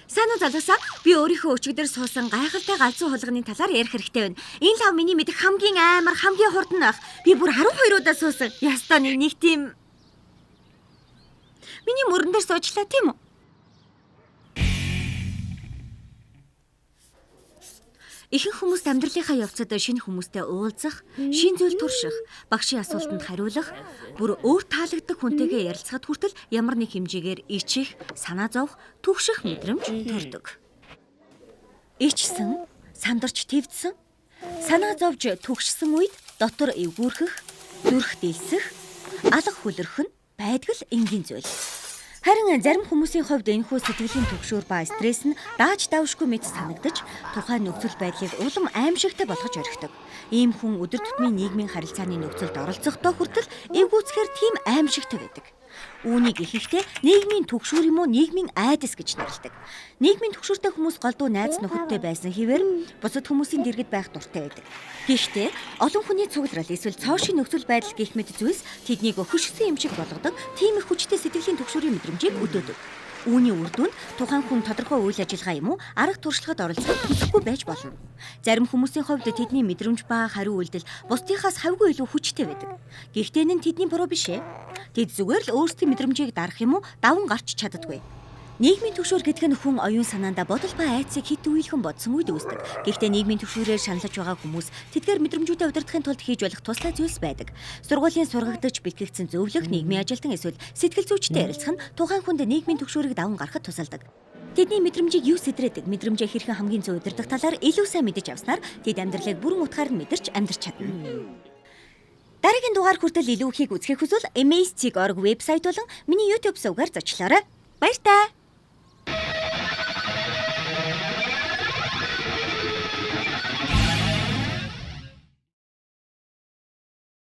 Сайн уу залуусаа? Би өөрийнхөө өчигдөр суусан гайхалтай галзуу хулганы талаар ярих хэрэгтэй байна. Энэ лав миний мэдих хамгийн амар, хамгийн хурдан байх. Би бүр 12 удаа суусан. Ястаа нэг тийм миний мөрөн дээр суучлаа тийм үү? Ихэнх хүмүүс амьдралынхаа явцад шинэ хүмүүстэй уулзах, шинэ зүйл турших, багшийн асуултанд хариулах, бүр өөр таалагддаг хүнтэйгээ ярилцахад хүртэл ямар нэг хэмжээгээр ичих, санаа зовох, түгших мэдрэмж төрдөг. Ичсэн, сандарч твдсэн, санаа зовж түгшсэн үед дотор эвгүүрхэх, зүрх дэлсэх, алга хүлэрх нь байдаг л энгийн зүйл. Харин зарим хүмүүсийн хувьд энэхүү сэтгэлийн түгшүүр ба стресс нь дааж давшгүй мэт санагдаж тухайн нөхцөл байдлыг улам аимшигтай болгож орхидог. Ийм хүн өдөр тутмын нийгмийн харилцааны нөхцөлд оролцохдоо хүртэл эвгүүцхээр тийм аимшигтай байдаг. Үүнийг ихэхдээ нийгмийн түгшүүр юм уу нийгмийн айдас гэж нэрлэдэг. Нийгмийн түгшүүртэй хүмүүс голдуу найз нөхөдтэй байсан хэвээр бусад хүмүүсийн дэргэд байх дуртай байдаг. Гэхдээ олон хүний цугларал эсвэл цоошин нөхцөл байдал гэх мэт зүйлс тэднийг хөшгсөн юм шиг болгодог тийм их хүчтэй сэтгэлийн түгшүүрийн мэдрэмжийг өдөөдөг. Үүний үр дүнд тухайн хүн тодорхой үйл ажиллагаа юм уу арга туршлагад оролцоход хүсэхгүй байж болно. Зарим хүмүүсийн хувьд тэдний мэдрэмж ба хариу үйлдэл бусдынхаас хавьгүй илүү хүчтэй байдаг. Гэхдээ энэ нь тэдний буруу биш ээ. Тэд зүгээр л өөрсдийн мэдрэмжийг дарах юм уу даван гарч чаддаггүй. Нийгмийн түгшүүр гэдэг нь хүн оюун санаандаа бодол ба айцыг хит үеийнхэн бодсон үед үүсдэг. Гэхдээ нийгмийн түгшүүрээр шаналж байгаа хүмүүс тэдгээр мэдрэмжүүдэд удирдахын тулд хийж болох туслах зүйлс байдаг. Сургуулийн сургагдаж бэлтгэгдсэн зөвлөх, нийгмийн ажилтан эсвэл сэтгэл зүйчтэй ярилцах нь тухайн хүнд нийгмийн түгшүүрийг даван гаргахад тусалдаг. Тэдний мэдрэмжийг юу сэтрээдэг, мэдрэмжээ хэрхэн хамгийн зөв удирдах талаар илүү сайн мэдэж авснаар тэд амьдралыг бүрэн утгаар нь мэдэрч амьдарч чадна. Дараагийн дугаар хүртэл илүү ихийг үзэхийг хүсвэл amaze.org вебсайт болон миний YouTube сувгаар зочлоорой. Баяр таа.